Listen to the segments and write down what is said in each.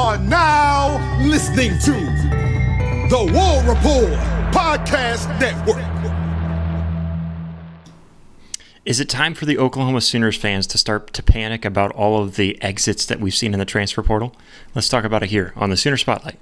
are now listening to the Rapport Podcast Network. Is it time for the Oklahoma Sooners fans to start to panic about all of the exits that we've seen in the transfer portal? Let's talk about it here on the Sooner Spotlight.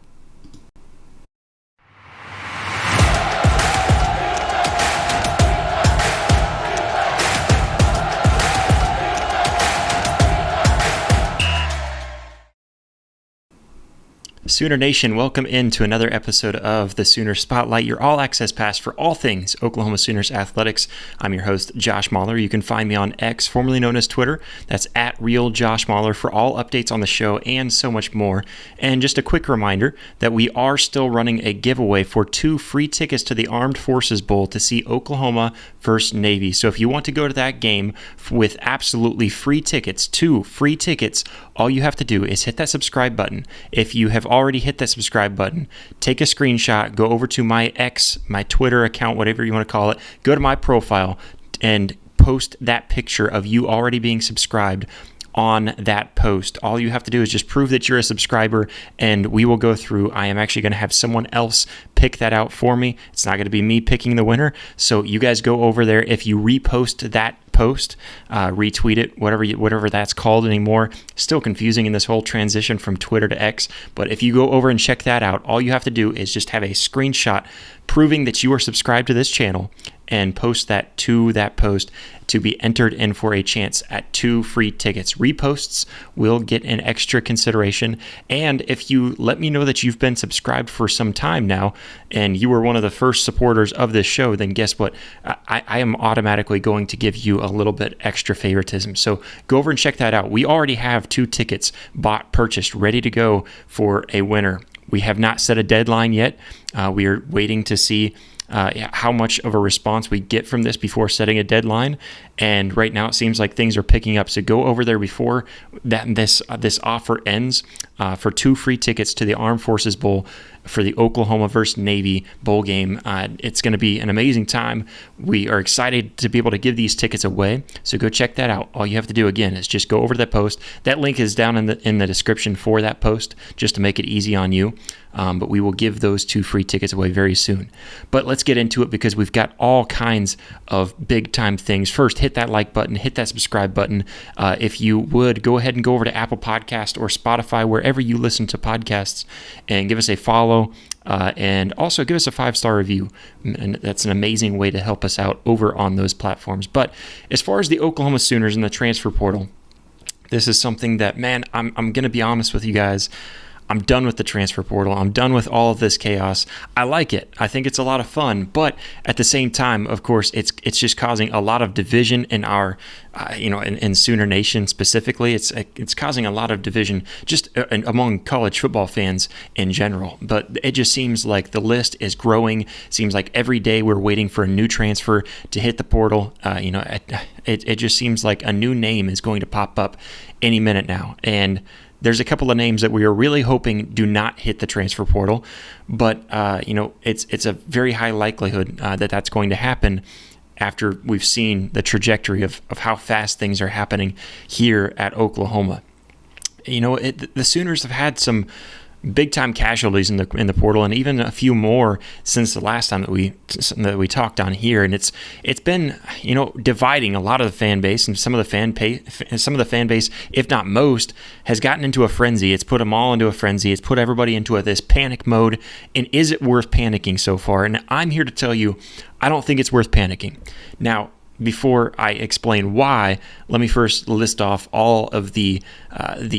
Sooner Nation, welcome into another episode of the Sooner Spotlight, your all-access pass for all things Oklahoma Sooners athletics. I'm your host, Josh Mahler. You can find me on X, formerly known as Twitter. That's @RealJoshMahler for all updates on the show and so much more. And just a quick reminder that we are still running a giveaway for 2 free tickets to the Armed Forces Bowl to see Oklahoma versus Navy. So if you want to go to that game with absolutely free tickets, 2 free tickets, all you have to do is hit that subscribe button. If you have already hit that subscribe button, take a screenshot, go over to my X, my Twitter account, whatever you want to call it, go to my profile and post that picture of you already being subscribed on that post. All you have to do is just prove that you're a subscriber and we will go through. I am actually going to have someone else pick that out for me. It's not going to be me picking the winner. So you guys go over there. If you repost that post, retweet it, whatever that's called anymore. Still confusing in this whole transition from Twitter to X. But if you go over and check that out, all you have to do is just have a screenshot proving that you are subscribed to this channel and post that to that post to be entered in for a chance at 2 free tickets. Reposts will get an extra consideration. And if you let me know that you've been subscribed for some time now and you were one of the first supporters of this show, then guess what? I am automatically going to give you a little bit extra favoritism. So go over and check that out. We already have 2 tickets purchased, ready to go for a winner. We have not set a deadline yet. We are waiting to see how much of a response we get from this before setting a deadline. And right now it seems like things are picking up. So go over there before this offer ends for 2 free tickets to the Armed Forces Bowl for the Oklahoma versus Navy bowl game. It's going to be an amazing time. We are excited to be able to give these tickets away. So go check that out. All you have to do again is just go over to that post. That link is down in the description for that post, just to make it easy on you. But we will give those 2 free tickets away very soon. But let's get into it because we've got all kinds of big time things. First, hit that like button, hit that subscribe button. If you would, go ahead and go over to Apple Podcast or Spotify, wherever you listen to podcasts, and give us a follow. And also give us a 5-star review. And that's an amazing way to help us out over on those platforms. But as far as the Oklahoma Sooners and the transfer portal, this is something that, man, I'm going to be honest with you guys. I'm done with the transfer portal. I'm done with all of this chaos. I like it. I think it's a lot of fun, but at the same time, of course, it's just causing a lot of division in our, in Sooner Nation specifically. It's causing a lot of division just among college football fans in general. But it just seems like the list is growing. Seems like every day we're waiting for a new transfer to hit the portal. It just seems like a new name is going to pop up any minute now, and there's a couple of names that we are really hoping do not hit the transfer portal, but it's a very high likelihood that that's going to happen after we've seen the trajectory of how fast things are happening here at Oklahoma. The Sooners have had some big-time casualties in the portal, and even a few more since the last time that we talked on here. And it's been dividing a lot of the fan base, and some of the fan base, if not most, has gotten into a frenzy. It's put them all into a frenzy. It's put everybody into this panic mode. And is it worth panicking so far? And I'm here to tell you, I don't think it's worth panicking. Now, before I explain why, let me first list off all of the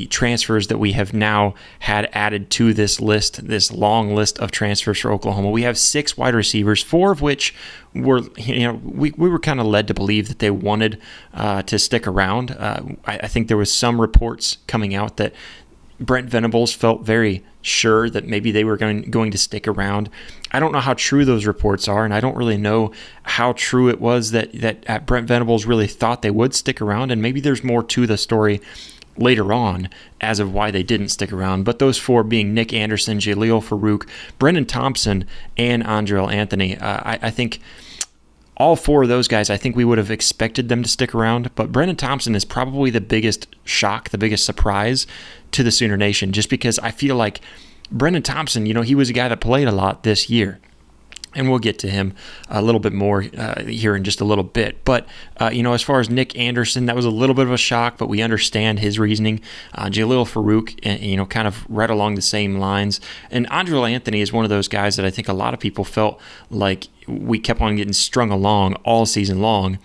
transfers that we have now had added to this list, this long list of transfers for Oklahoma. We have 6 wide receivers, 4 of which were, we were kind of led to believe that they wanted to stick around. I think there was some reports coming out that Brent Venables felt very sure that maybe they were going to stick around. I don't know how true those reports are, and I don't really know how true it was that Brent Venables really thought they would stick around, and maybe there's more to the story later on as of why they didn't stick around. But those 4 being Nick Anderson, Jaleel Farouk, Brendan Thompson, and Andrell Anthony. I think all four of those guys, I think we would have expected them to stick around, but Brennan Thompson is probably the biggest shock, the biggest surprise to the Sooner Nation, just because I feel like Brennan Thompson, he was a guy that played a lot this year. And we'll get to him a little bit more here in just a little bit. But, as far as Nick Anderson, that was a little bit of a shock, but we understand his reasoning. Jalil Farouk, kind of right along the same lines. And Andrel Anthony is one of those guys that I think a lot of people felt like we kept on getting strung along all season long.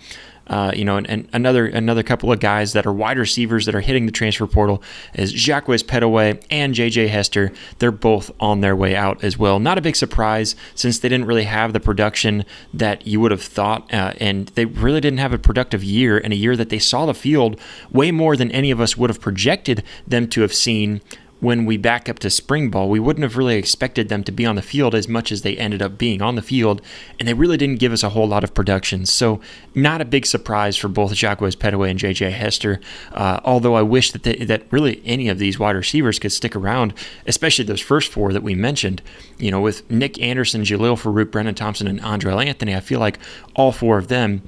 And another couple of guys that are wide receivers that are hitting the transfer portal is Jacques Petaway and J.J. Hester. They're both on their way out as well. Not a big surprise since they didn't really have the production that you would have thought, and they really didn't have a productive year, and a year that they saw the field way more than any of us would have projected them to have seen. When we back up to spring ball, we wouldn't have really expected them to be on the field as much as they ended up being on the field, and they really didn't give us a whole lot of production. So not a big surprise for both Jacques Petaway and J.J. Hester, although I wish that really any of these wide receivers could stick around, especially those first four that we mentioned. With Nick Anderson, Jalil Farouk, Brennan Thompson, and Andrel Anthony, I feel like all four of them,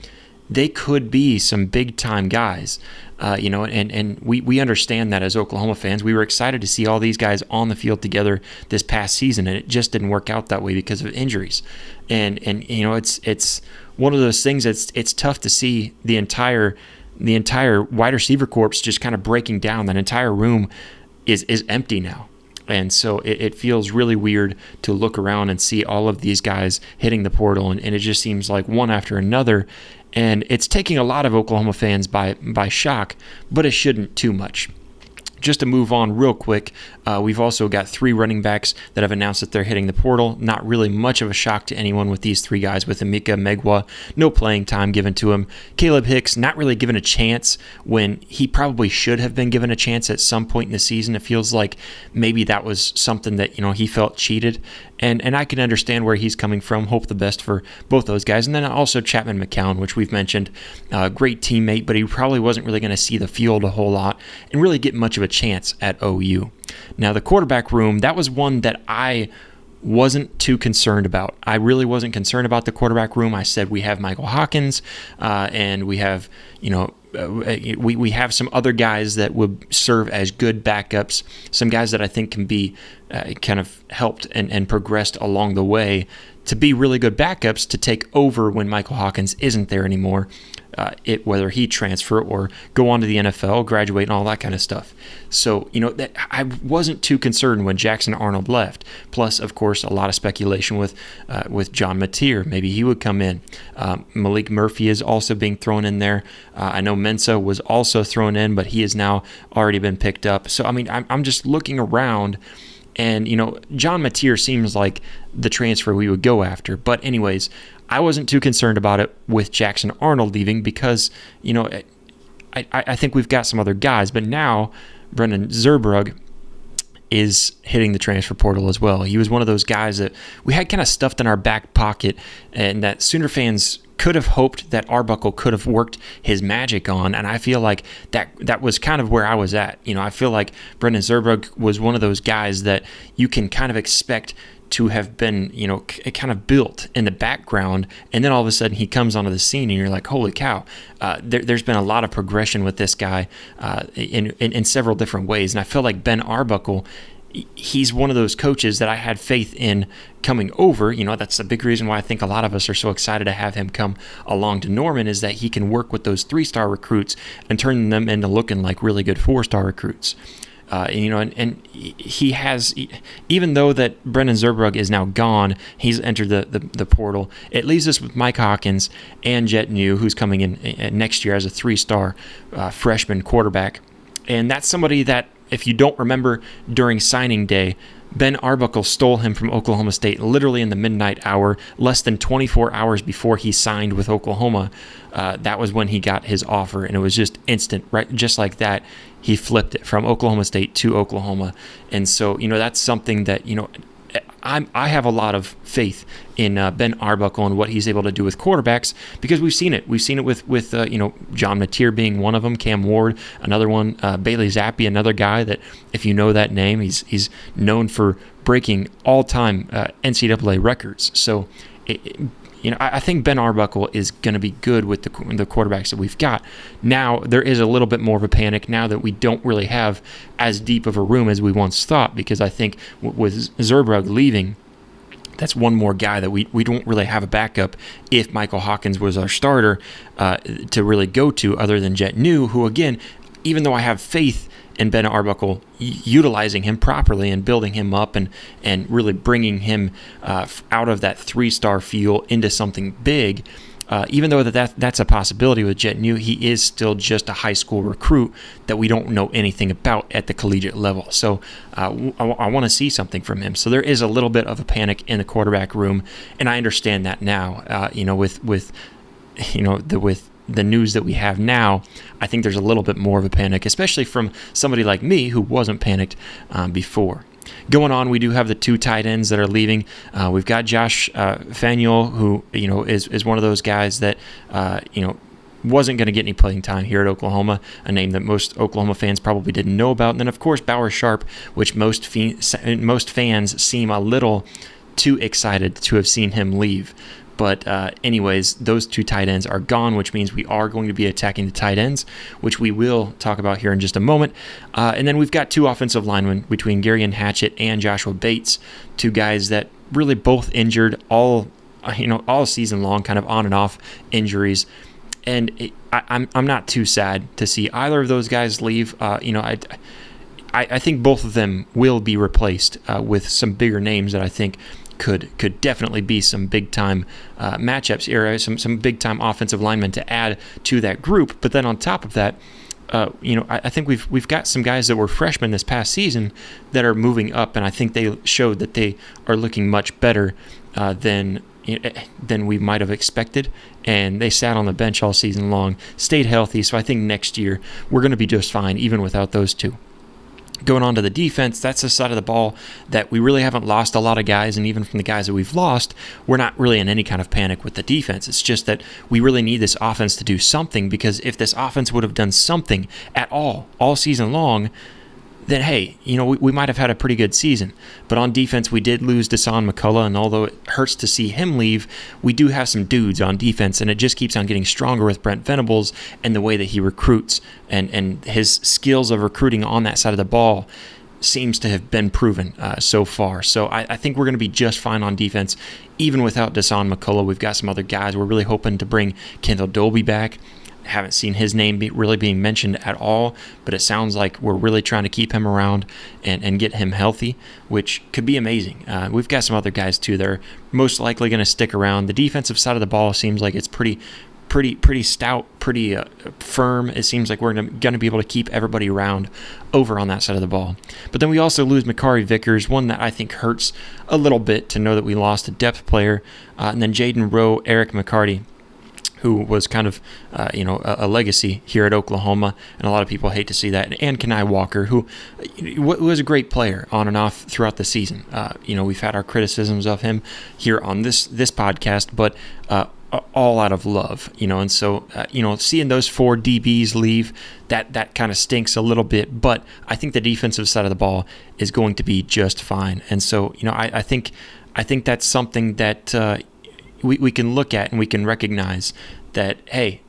they could be some big-time guys. And we understand that as Oklahoma fans. We were excited to see all these guys on the field together this past season, and it just didn't work out that way because of injuries. And it's one of those things that's it's tough to see the entire wide receiver corps just kind of breaking down. That entire room is empty now. And so it feels really weird to look around and see all of these guys hitting the portal, and it just seems like one after another. And it's taking a lot of Oklahoma fans by shock, but it shouldn't too much. Just to move on real quick, we've also got 3 running backs that have announced that they're hitting the portal. Not really much of a shock to anyone with these 3 guys, with Emeka Megwa, no playing time given to him. Caleb Hicks, not really given a chance when he probably should have been given a chance at some point in the season. It feels like maybe that was something that, he felt cheated. And I can understand where he's coming from. Hope the best for both those guys. And then also Chapman McCown, which we've mentioned. Great teammate, but he probably wasn't really going to see the field a whole lot and really get much of a chance at OU. Now, the quarterback room, that was one that I wasn't too concerned about. I really wasn't concerned about the quarterback room. I said we have Michael Hawkins, and we have, we have some other guys that would serve as good backups, some guys that I think can be kind of helped and progressed along the way to be really good backups to take over when Michael Hawkins isn't there anymore, whether he transfer or go on to the NFL, graduate, and all that kind of stuff. So, I wasn't too concerned when Jackson Arnold left. Plus, of course, a lot of speculation with John Mateer. Maybe he would come in. Malik Murphy is also being thrown in there. I know Mensa was also thrown in, but he has now already been picked up. So, I'm just looking around. And, John Mateer seems like the transfer we would go after. But anyways, I wasn't too concerned about it with Jackson Arnold leaving because, I think we've got some other guys. But now Brendan Zurbrugg is hitting the transfer portal as well. He was one of those guys that we had kind of stuffed in our back pocket and that Sooner fans could have hoped that Arbuckle could have worked his magic on, and I feel like that was kind of where I was at. I feel like Brendan Zurbrugg was one of those guys that you can kind of expect to have been, kind of built in the background, and then all of a sudden he comes onto the scene, and you're like, holy cow! There's been a lot of progression with this guy in several different ways, and I feel like Ben Arbuckle, he's one of those coaches that I had faith in coming over. That's a big reason why I think a lot of us are so excited to have him come along to Norman, is that he can work with those 3-star recruits and turn them into looking like really good 4-star recruits. And he has, even though that Brendan Zurbrugg is now gone, he's entered the portal. It leaves us with Mike Hawkins and Jet New, who's coming in next year as a 3-star freshman quarterback. And that's somebody that, if you don't remember, during signing day, Ben Arbuckle stole him from Oklahoma State literally in the midnight hour, less than 24 hours before he signed with Oklahoma. That was when he got his offer, and it was just instant, right? Just like that, he flipped it from Oklahoma State to Oklahoma. And so, that's something that, I have a lot of faith in Ben Arbuckle and what he's able to do with quarterbacks, because we've seen it. We've seen it with John Mateer being one of them, Cam Ward, another one, Bailey Zappi, another guy that, if you know that name, he's known for breaking all-time NCAA records. So, I think Ben Arbuckle is going to be good with the quarterbacks that we've got. Now, there is a little bit more of a panic now that we don't really have as deep of a room as we once thought, because I think with Zurbrugg leaving, that's one more guy that we don't really have a backup if Michael Hawkins was our starter to really go to, other than Jet New, who, again, even though I have faith in Ben Arbuckle utilizing him properly and building him up and really bringing him out of that 3-star feel into something big, even though that's a possibility with Jet New, he is still just a high school recruit that we don't know anything about at the collegiate level. So I want to see something from him. So there is a little bit of a panic in the quarterback room, and I understand that now. With the news that we have now, I think there's a little bit more of a panic, especially from somebody like me who wasn't panicked before. Going on, we do have the 2 tight ends that are leaving. We've got Josh Faneuil, who is one of those guys that wasn't going to get any playing time here at Oklahoma, a name that most Oklahoma fans probably didn't know about. And then, of course, Bauer Sharp, which most fans seem a little too excited to have seen him leave. But anyways, those 2 tight ends are gone, which means we are going to be attacking the tight ends, which we will talk about here in just a moment. And then we've got 2 offensive linemen between Gary and Hatchett and Joshua Bates, 2 guys that really both injured all season long, kind of on and off injuries. And I'm not too sad to see either of those guys leave. I think both of them will be replaced with some bigger names that I think could definitely be some big-time matchups here, some big-time offensive linemen to add to that group. But then on top of that, I think we've got some guys that were freshmen this past season that are moving up, and I think they showed that they are looking much better than we might have expected. And they sat on the bench all season long, stayed healthy, so I think next year we're going to be just fine, even without those 2. Going on to the defense, that's the side of the ball that we really haven't lost a lot of guys, and even from the guys that we've lost, we're not really in any kind of panic with the defense. It's just that we really need this offense to do something, because if this offense would have done something at all season long, then hey, we might have had a pretty good season. But on defense, we did lose Dasan McCullough, and although it hurts to see him leave, we do have some dudes on defense, and it just keeps on getting stronger with Brent Venables and the way that he recruits, and his skills of recruiting on that side of the ball seems to have been proven so far. So I think we're going to be just fine on defense, even without Dasan McCullough. We've got some other guys. We're really hoping to bring Kendall Dolby back. Haven't seen his name really being mentioned at all, but it sounds like we're really trying to keep him around and get him healthy, which could be amazing. We've got some other guys too that are most likely going to stick around. The defensive side of the ball seems like it's pretty stout, pretty firm. It seems like we're going to be able to keep everybody around over on that side of the ball. But then we also lose Makari Vickers, one that I think hurts a little bit to know that we lost a depth player. And then Jaden Rowe, Eric McCarty, who was kind of, a legacy here at Oklahoma, and a lot of people hate to see that. And Kenai Walker, who was a great player on and off throughout the season. We've had our criticisms of him here on this podcast, but all out of love, and so, seeing those 4 DBs leave, that kind of stinks a little bit, but I think the defensive side of the ball is going to be just fine. And so, I think that's something that we can look at, and we can recognize that, hey,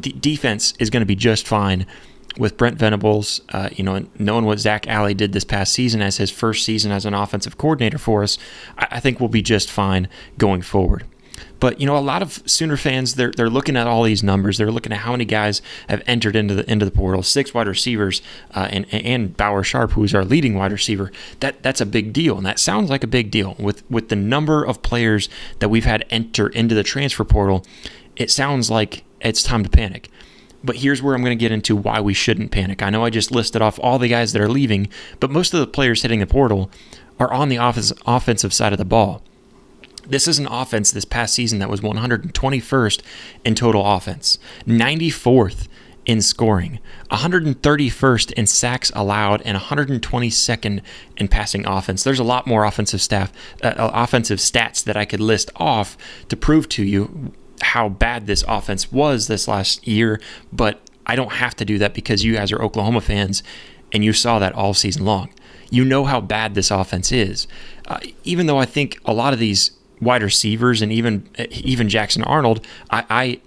defense is going to be just fine with Brent Venables, and knowing what Zach Alley did this past season as his first season as an offensive coordinator for us. I think we'll be just fine going forward. But a lot of Sooner fans, they're looking at all these numbers. They're looking at how many guys have entered into the portal. 6 wide receivers, and Bauer Sharp, who is our leading wide receiver. That's a big deal, and that sounds like a big deal with the number of players that we've had enter into the transfer portal. It sounds like it's time to panic. But here's where I'm going to get into why we shouldn't panic. I know I just listed off all the guys that are leaving, but most of the players hitting the portal are on the offensive side of the ball. This is an offense this past season that was 121st in total offense, 94th in scoring, 131st in sacks allowed, and 122nd in passing offense. There's a lot more offensive stats that I could list off to prove to you how bad this offense was this last year, but I don't have to do that because you guys are Oklahoma fans, and you saw that all season long. You know how bad this offense is. Even though I think a lot of these wide receivers and even Jackson Arnold, I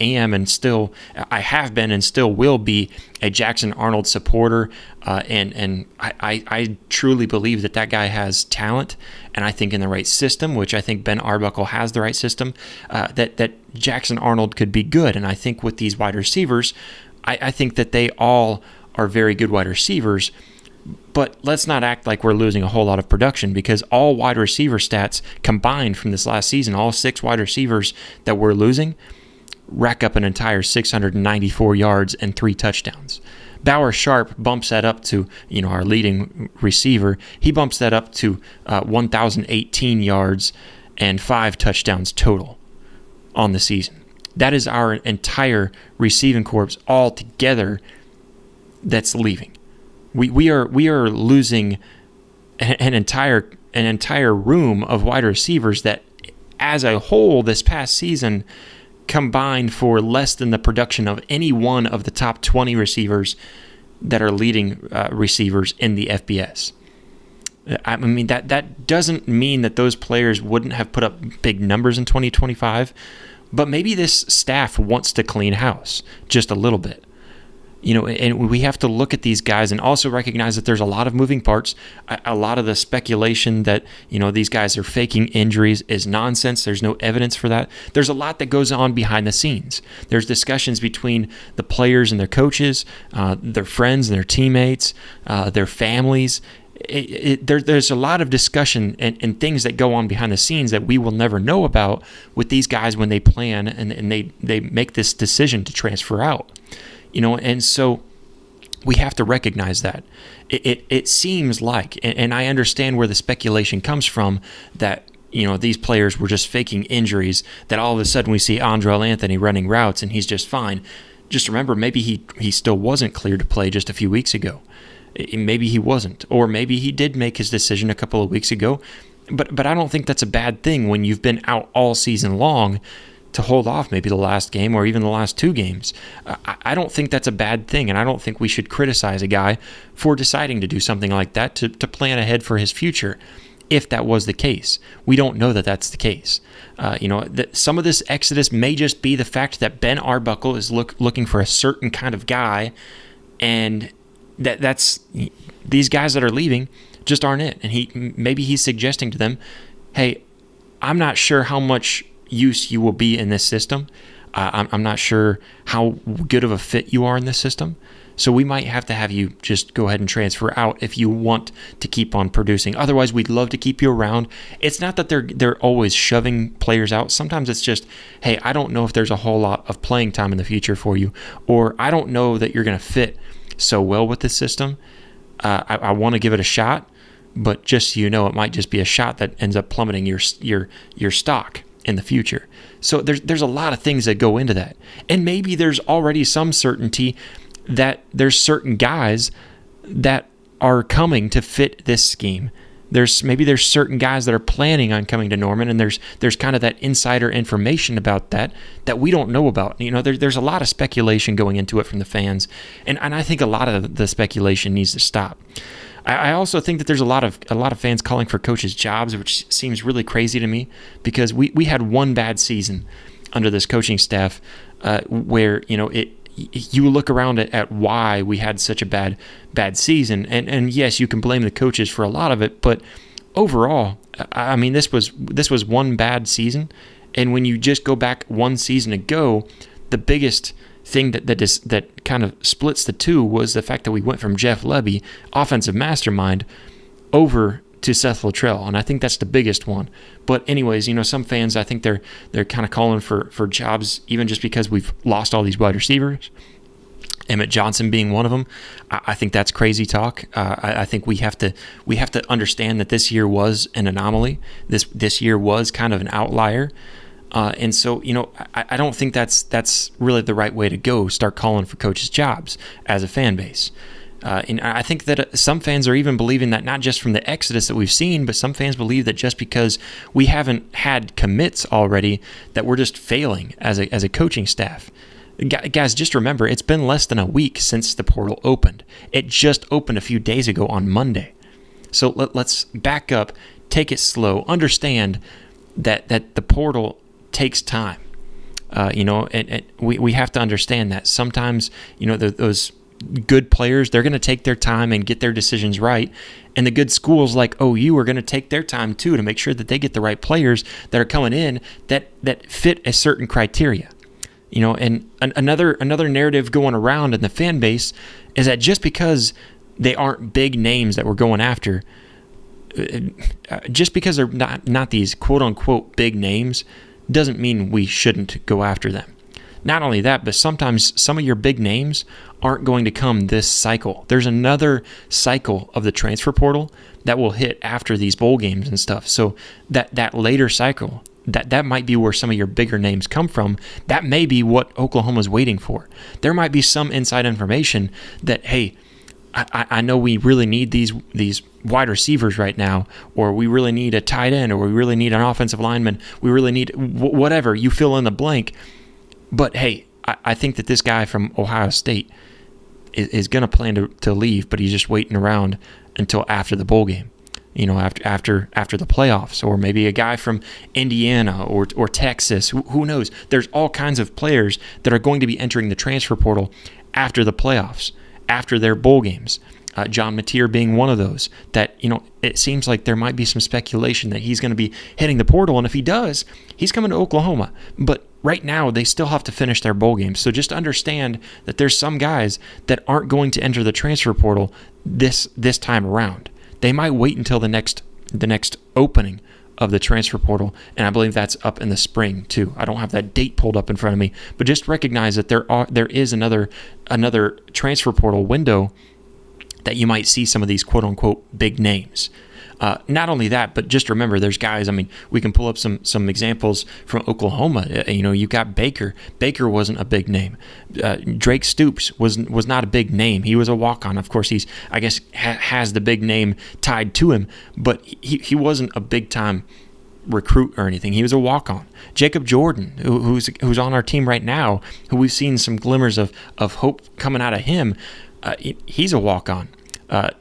have been and still will be a Jackson Arnold supporter, and I truly believe that guy has talent, and I think in the right system, which I think Ben Arbuckle has the right system, that Jackson Arnold could be good. And I think with these wide receivers, I think that they all are very good wide receivers. But let's not act like we're losing a whole lot of production, because all wide receiver stats combined from this last season, all 6 wide receivers that we're losing, rack up an entire 694 yards and 3 touchdowns. Bauer Sharp bumps that up to, our leading receiver. He bumps that up to 1,018 yards and 5 touchdowns total on the season. That is our entire receiving corps all together that's leaving. We are losing an entire room of wide receivers that, as a whole, this past season combined for less than the production of any one of the top 20 receivers that are leading receivers in the FBS. I mean, that doesn't mean that those players wouldn't have put up big numbers in 2025, but maybe this staff wants to clean house just a little bit. And we have to look at these guys and also recognize that there's a lot of moving parts. A lot of the speculation that, these guys are faking injuries is nonsense. There's no evidence for that. There's a lot that goes on behind the scenes. There's discussions between the players and their coaches, their friends and their teammates, their families. There's a lot of discussion and things that go on behind the scenes that we will never know about with these guys when they plan and they make this decision to transfer out. And so we have to recognize that. It seems like, and I understand where the speculation comes from, that these players were just faking injuries, that all of a sudden we see Andrel Anthony running routes and he's just fine. Just remember, maybe he still wasn't cleared to play just a few weeks ago. Maybe he wasn't, or maybe he did make his decision a couple of weeks ago. But I don't think that's a bad thing when you've been out all season long to hold off maybe the last game or even the last 2 games. I don't think that's a bad thing, and I don't think we should criticize a guy for deciding to do something like that to plan ahead for his future. If that was the case, we don't know that that's the case. Some of this exodus may just be the fact that Ben Arbuckle is looking for a certain kind of guy, and that's these guys that are leaving just aren't it. And maybe he's suggesting to them, hey, I'm not sure how much use you will be in this system. I'm not sure how good of a fit you are in this system. So we might have to have you just go ahead and transfer out if you want to keep on producing. Otherwise, we'd love to keep you around. It's not that they're always shoving players out. Sometimes it's just, hey, I don't know if there's a whole lot of playing time in the future for you, or I don't know that you're going to fit so well with this system. I want to give it a shot, but just so you know, it might just be a shot that ends up plummeting your stock in the future. So there's a lot of things that go into that. And maybe there's already some certainty that there's certain guys that are coming to fit this scheme. There's certain guys that are planning on coming to Norman, and there's kind of that insider information about that we don't know about. There's a lot of speculation going into it from the fans, and I think a lot of the speculation needs to stop. I also think that there's a lot of fans calling for coaches' jobs, which seems really crazy to me, because we had one bad season under this coaching staff where you look around at why we had such a bad season, and yes, you can blame the coaches for a lot of it, but overall, I mean, this was one bad season, and when you just go back one season ago, the biggest thing that kind of splits the two was the fact that we went from Jeff Lebby, offensive mastermind, over to Seth Luttrell, and I think that's the biggest one. But anyways, some fans, I think they're kind of calling for jobs even just because we've lost all these wide receivers. Emmett Johnson being one of them. I think that's crazy talk. I think we have to understand that this year was an anomaly. This year was kind of an outlier. And so, I don't think that's really the right way to go, start calling for coaches' jobs as a fan base. And I think that some fans are even believing that, not just from the exodus that we've seen, but some fans believe that just because we haven't had commits already, that we're just failing as a coaching staff. Guys, just remember, it's been less than a week since the portal opened. It just opened a few days ago on Monday. So let's back up, take it slow, understand that the portal takes time. And we have to understand that sometimes, those good players, they're going to take their time and get their decisions right. And the good schools like OU are going to take their time too to make sure that they get the right players that are coming in that fit a certain criteria. And another narrative going around in the fan base is that just because they aren't big names that we're going after, just because they're not these quote unquote big names, doesn't mean we shouldn't go after them. Not only that, but sometimes some of your big names aren't going to come this cycle. There's another cycle of the transfer portal that will hit after these bowl games and stuff. So that later cycle, that might be where some of your bigger names come from. That may be what Oklahoma's waiting for. There might be some inside information that, hey, I know we really need these wide receivers right now, or we really need a tight end, or we really need an offensive lineman. We really need whatever, you fill in the blank. But hey, I think that this guy from Ohio State is going to plan to leave, but he's just waiting around until after the bowl game, after the playoffs, or maybe a guy from Indiana or Texas. Who knows? There's all kinds of players that are going to be entering the transfer portal after the playoffs, after their bowl games. John Mateer being one of those that, it seems like there might be some speculation that he's going to be hitting the portal. And if he does, he's coming to Oklahoma. But right now, they still have to finish their bowl games. So just understand that there's some guys that aren't going to enter the transfer portal this time around. They might wait until the next opening of the transfer portal, and I believe that's up in the spring too. I don't have that date pulled up in front of me, but just recognize that there is another transfer portal window that you might see some of these quote-unquote big names. Not only that, but just remember, there's guys, we can pull up some examples from Oklahoma. You got Baker. Baker wasn't a big name. Drake Stoops was not a big name. He was a walk-on. Of course, he's, I guess, has the big name tied to him, but he wasn't a big-time recruit or anything. He was a walk-on. Jacob Jordan, who's on our team right now, who we've seen some glimmers of hope coming out of him, he's a walk-on.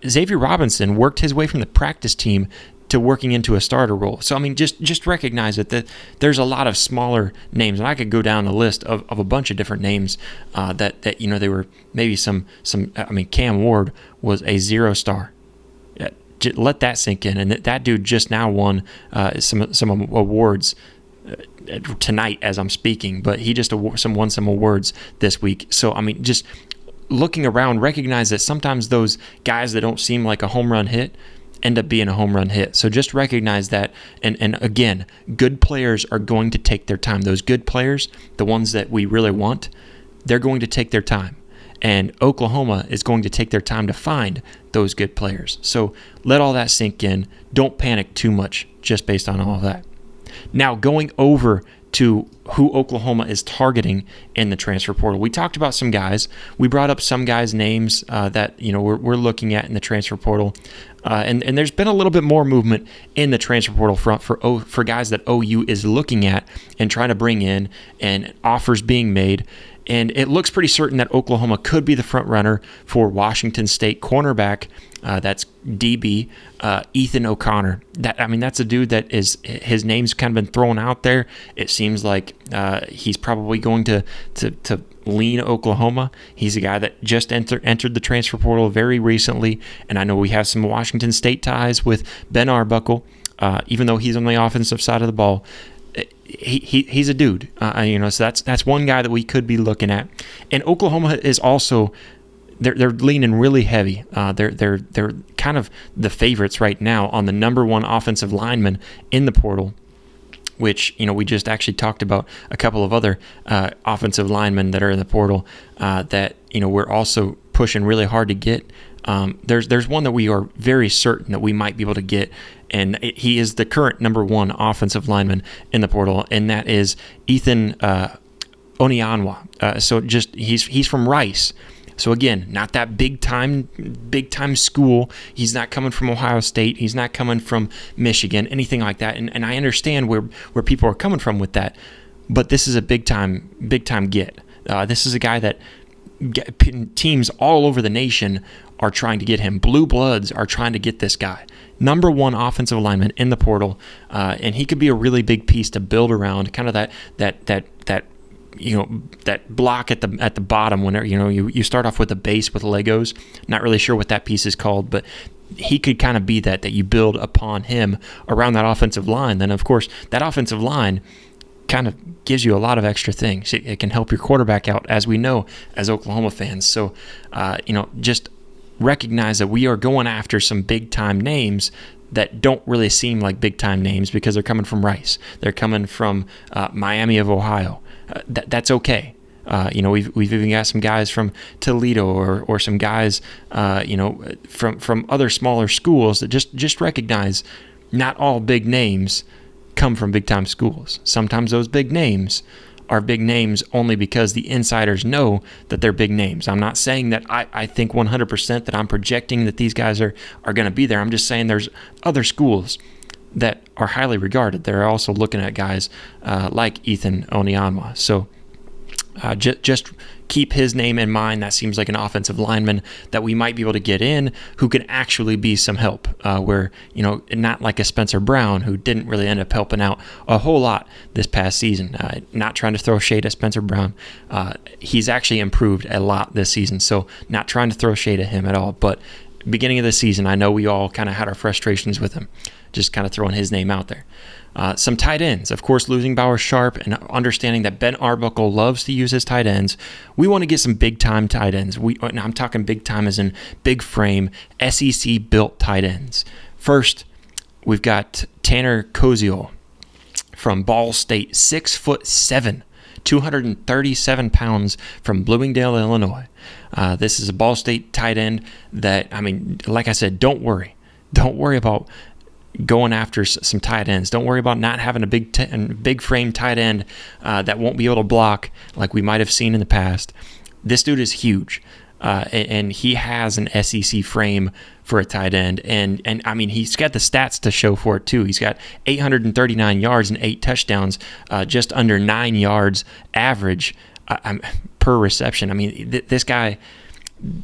Xavier Robinson worked his way from the practice team to working into a starter role. So, just recognize that there's a lot of smaller names, and I could go down the list of a bunch of different names that they were maybe some. Cam Ward was a 0-star. Let that sink in, and that dude just now won some awards tonight as I'm speaking, but he just won some awards this week. So, just looking around, recognize that sometimes those guys that don't seem like a home run hit end up being a home run hit. So just recognize that. And again, good players are going to take their time. Those good players, the ones that we really want, they're going to take their time. And Oklahoma is going to take their time to find those good players. So let all that sink in. Don't panic too much just based on all of that. Now, going over to who Oklahoma is targeting in the transfer portal. We talked about some guys. We brought up some guys' names that we're looking at in the transfer portal, and there's been a little bit more movement in the transfer portal front for guys that OU is looking at and trying to bring in, and offers being made. And it looks pretty certain that Oklahoma could be the front runner for Washington State cornerback. That's DB Ethan O'Connor. That's a dude that his name's kind of been thrown out there. It seems like he's probably going to lean Oklahoma. He's a guy that just entered the transfer portal very recently, and I know we have some Washington State ties with Ben Arbuckle, even though he's on the offensive side of the ball. He's a dude, so that's one guy that we could be looking at. And Oklahoma is also they're leaning really heavy. They're kind of the favorites right now on the number one offensive lineman in the portal, which we just actually talked about a couple of other offensive linemen that are in the portal that we're also pushing really hard to get. There's one that we are very certain that we might be able to get, and he is the current number one offensive lineman in the portal, and that is Ethan Onianwa. So he's from Rice. So again, not that big time school. He's not coming from Ohio State. He's not coming from Michigan, anything like that. And I understand where people are coming from with that, but this is a big time get. This is a guy that teams all over the nation are trying to get him. Blue bloods are trying to get this guy. Number one offensive lineman in the portal, and he could be a really big piece to build around. Kind of that block at the bottom. Whenever you start off with a base with Legos. Not really sure what that piece is called, but he could kind of be that you build upon him around that offensive line. Then of course that offensive line kind of gives you a lot of extra things. It can help your quarterback out, as we know as Oklahoma fans. So, just recognize that we are going after some big-time names that don't really seem like big-time names because they're coming from Rice. They're coming from Miami of Ohio. That's okay. We've even got some guys from Toledo or some guys, from other smaller schools that just recognize not all big names come from big-time schools. Sometimes those big names are big names only because the insiders know that they're big names. I'm not saying that I think 100% that I'm projecting that these guys are going to be there. I'm just saying there's other schools that are highly regarded. They're also looking at guys like Ethan Onianwa. So just keep his name in mind. That seems like an offensive lineman that we might be able to get in who can actually be some help, where, not like a Spencer Brown who didn't really end up helping out a whole lot this past season. Not trying to throw shade at Spencer Brown. He's actually improved a lot this season, so not trying to throw shade at him at all. But beginning of the season, I know we all kind of had our frustrations with him, just kind of throwing his name out there. Some tight ends, of course, losing Bauer Sharp and understanding that Ben Arbuckle loves to use his tight ends. We want to get some big-time tight ends. I'm talking big-time as in big frame, SEC-built tight ends. First, we've got Tanner Koziol from Ball State, 6'7", 237 pounds from Bloomingdale, Illinois. This is a Ball State tight end that, like I said, don't worry. Don't worry about going after some tight ends. Don't worry about not having a big frame tight end that won't be able to block like we might have seen in the past. This dude is huge, and he has an SEC frame for a tight end, and he's got the stats to show for it too. He's got 839 yards and 8 touchdowns, just under 9 yards average per reception. This guy.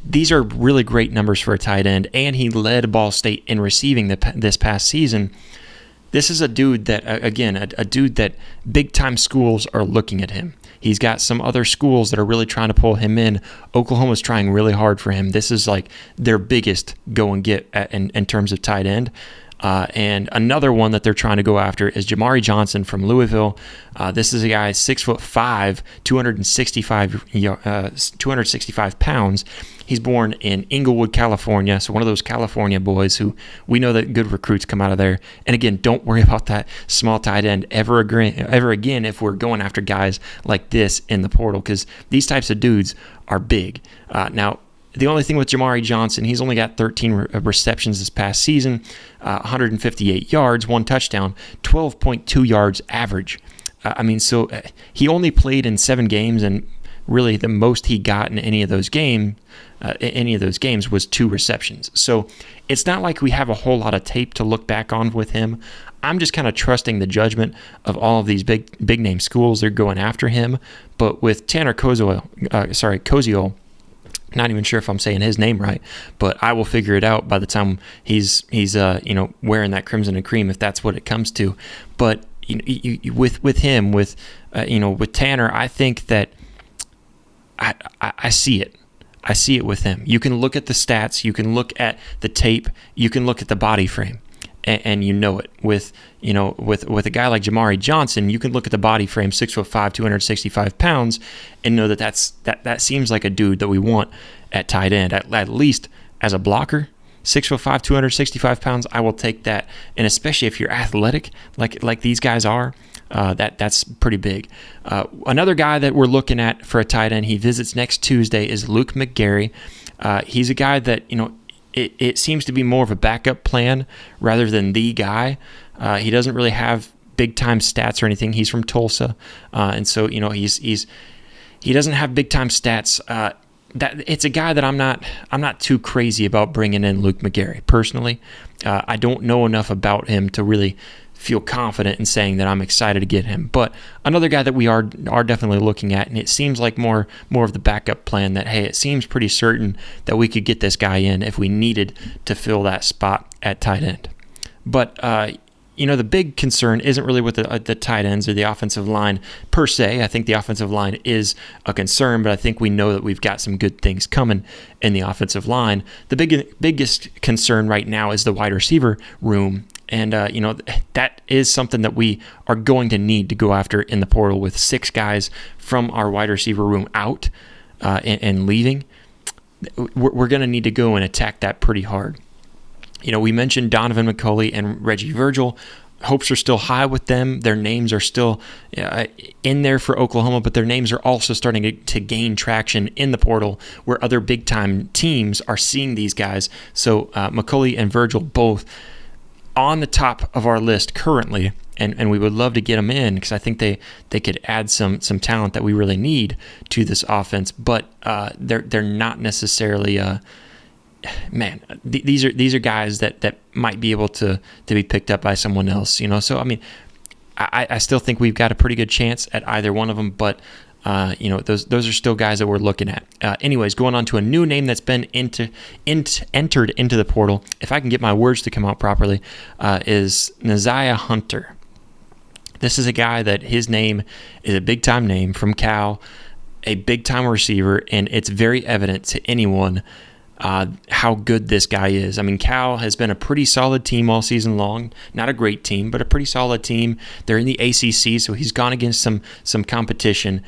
These are really great numbers for a tight end, and he led Ball State in receiving this past season. This is a dude that, again, a dude that big-time schools are looking at him. He's got some other schools that are really trying to pull him in. Oklahoma's trying really hard for him. This is like their biggest go and get in terms of tight end. And another one that they're trying to go after is Jamari Johnson from Louisville. This is a guy 6'5", 265 pounds. He's born in Inglewood, California, so one of those California boys who we know that good recruits come out of there. And again, don't worry about that small tight end ever again if we're going after guys like this in the portal, because these types of dudes are big. Now, the only thing with Jamari Johnson, he's only got 13 receptions this past season, 158 yards, 1 touchdown, 12.2 yards average. So he only played in 7 games, and really the most he got in any of those games was 2 receptions. So it's not like we have a whole lot of tape to look back on with him. I'm just kind of trusting the judgment of all of these big name schools. They're going after him. But with Tanner Koziol, not even sure if I'm saying his name right, but I will figure it out by the time he's wearing that crimson and cream, if that's what it comes to. But with him, with Tanner, I think that I see it. I see it with him. You can look at the stats, you can look at the tape, you can look at the body frame, and you know it. With a guy like Jamari Johnson, you can look at the body frame, 6'5", 265 pounds, and know that seems like a dude that we want at tight end, at least as a blocker. 6'5", 265 pounds, I will take that. And especially if you're athletic, like these guys are, that's pretty big. Another guy that we're looking at for a tight end, he visits next Tuesday, is Luke McGarry. He's a guy that, it seems to be more of a backup plan rather than the guy. He doesn't really have big-time stats or anything. He's from Tulsa, and so, he doesn't have big-time stats. That it's a guy that I'm not too crazy about bringing in Luke McGarry personally. I don't know enough about him to really feel confident in saying that I'm excited to get him. But another guy that we are definitely looking at, and it seems like more of the backup plan that, hey, it seems pretty certain that we could get this guy in if we needed to fill that spot at tight end. But the big concern isn't really with the tight ends or the offensive line per se. I think the offensive line is a concern, but I think we know that we've got some good things coming in the offensive line. The biggest concern right now is the wide receiver room, and that is something that we are going to need to go after in the portal with 6 guys from our wide receiver room out and leaving. We're going to need to go and attack that pretty hard. We mentioned Donovan McCulley and Reggie Virgil. Hopes are still high with them. Their names are still in there for Oklahoma, but their names are also starting to gain traction in the portal where other big-time teams are seeing these guys. So McCulley and Virgil both on the top of our list currently, and we would love to get them in because I think they could add some talent that we really need to this offense, but they're not necessarily these are guys that might be able to be picked up by someone else, So I mean, I still think we've got a pretty good chance at either one of them, but those are still guys that we're looking at. Anyways, going on to a new name that's been entered into the portal, if I can get my words to come out properly, is Neziah Hunter. This is a guy that his name is a big time name from Cal, a big time receiver, and it's very evident to anyone how good this guy is. I mean, Cal has been a pretty solid team all season long. Not a great team, but a pretty solid team. They're in the ACC, so he's gone against some competition.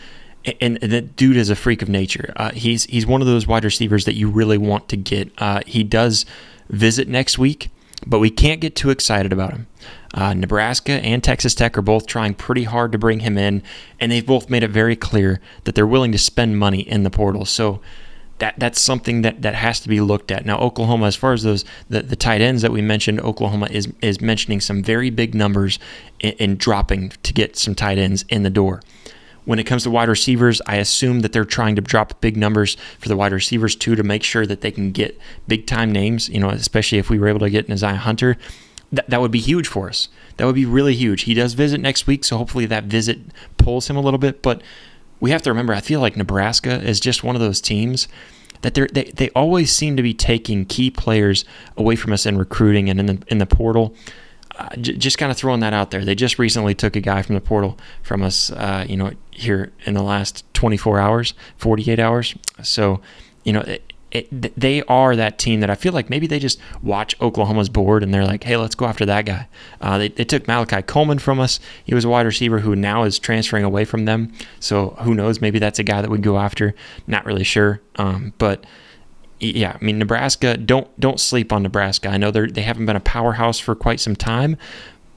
And that dude is a freak of nature. He's one of those wide receivers that you really want to get. He does visit next week, but we can't get too excited about him. Nebraska and Texas Tech are both trying pretty hard to bring him in, and they've both made it very clear that they're willing to spend money in the portal. So that's something that has to be looked at. Now, Oklahoma, as far as the tight ends that we mentioned, Oklahoma is mentioning some very big numbers in dropping to get some tight ends in the door. When it comes to wide receivers, I assume that they're trying to drop big numbers for the wide receivers too to make sure that they can get big-time names, especially if we were able to get Neziah Hunter. That would be huge for us. That would be really huge. He does visit next week, so hopefully that visit pulls him a little bit, but we have to remember, I feel like Nebraska is just one of those teams that they always seem to be taking key players away from us in recruiting and in the portal. Just kind of throwing that out there. They just recently took a guy from the portal from us, here in the last 24 hours, 48 hours. So, they are that team that I feel like maybe they just watch Oklahoma's board and they're like, hey, let's go after that guy. They took Malachi Coleman from us. He was a wide receiver who now is transferring away from them. So who knows? Maybe that's a guy that we'd go after. Not really sure. But yeah, I mean, Nebraska, don't sleep on Nebraska. I know they haven't been a powerhouse for quite some time,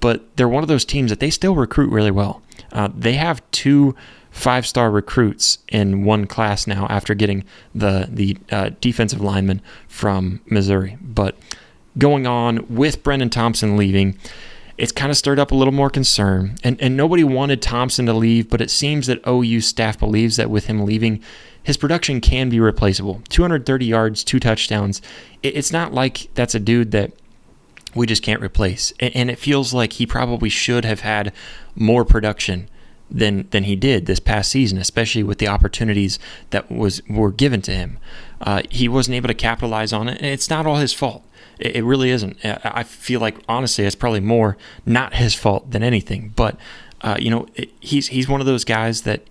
but they're one of those teams that they still recruit really well. They have 2 5-star recruits in one class now after getting the defensive lineman from Missouri. But going on with Brennan Thompson leaving, it's kind of stirred up a little more concern. And nobody wanted Thompson to leave, but it seems that OU staff believes that with him leaving, his production can be replaceable. 230 yards, 2 touchdowns. It's not like that's a dude that we just can't replace. And it feels like he probably should have had more production than he did this past season, especially with the opportunities that were given to him. He wasn't able to capitalize on it, and it's not all his fault. It really isn't. I feel like, honestly, it's probably more not his fault than anything. But, he's one of those guys that,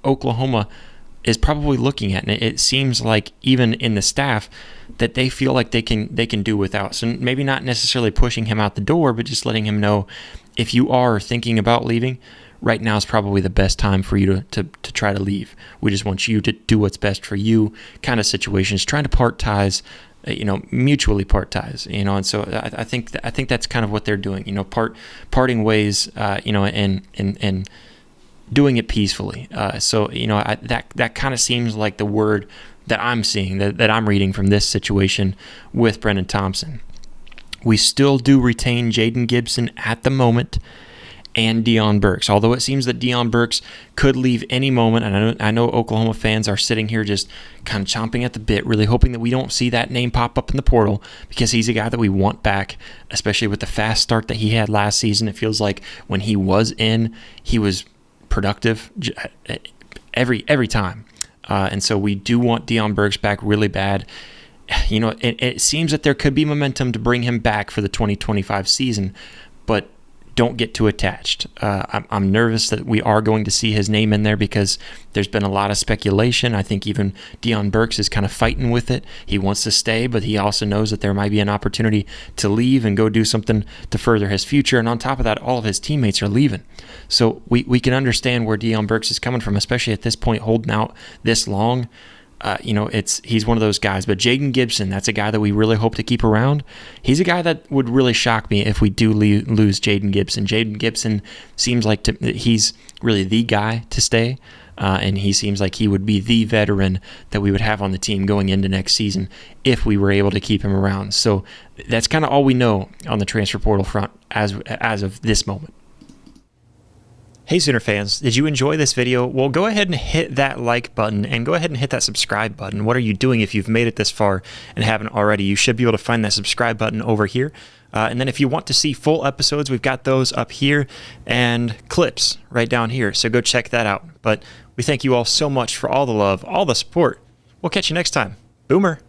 Oklahoma is probably looking at, and it seems like even in the staff that they feel like they can do without. So maybe not necessarily pushing him out the door, but just letting him know, if you are thinking about leaving, right now is probably the best time for you to try to leave. We just want you to do what's best for you, kind of situations, trying to part ties, mutually part ties, and so I think that's kind of what they're doing, parting ways, and doing it peacefully. That kind of seems like the word that I'm seeing, that I'm reading from this situation with Brennan Thompson. We still do retain Jaden Gibson at the moment, and Deion Burks. Although it seems that Deion Burks could leave any moment, and I know Oklahoma fans are sitting here just kind of chomping at the bit, really hoping that we don't see that name pop up in the portal, because he's a guy that we want back, especially with the fast start that he had last season. It feels like when he was in, he was productive every time. And so we do want Deion Burks back really bad. You know, it seems that there could be momentum to bring him back for the 2025 season, but don't get too attached. I'm nervous that we are going to see his name in there because there's been a lot of speculation. I think even Deion Burks is kind of fighting with it. He wants to stay, but he also knows that there might be an opportunity to leave and go do something to further his future. And on top of that, all of his teammates are leaving. So we can understand where Deion Burks is coming from, especially at this point, holding out this long. He's one of those guys. But Jaden Gibson, that's a guy that we really hope to keep around. He's a guy that would really shock me if we do lose Jaden Gibson. Jaden Gibson seems like he's really the guy to stay, and he seems like he would be the veteran that we would have on the team going into next season if we were able to keep him around. So that's kind of all we know on the transfer portal front as of this moment. Hey Sooner fans, did you enjoy this video? Well, go ahead and hit that like button and go ahead and hit that subscribe button. What are you doing if you've made it this far and haven't already? You should be able to find that subscribe button over here. And then if you want to see full episodes, we've got those up here and clips right down here. So go check that out. But we thank you all so much for all the love, all the support. We'll catch you next time. Boomer.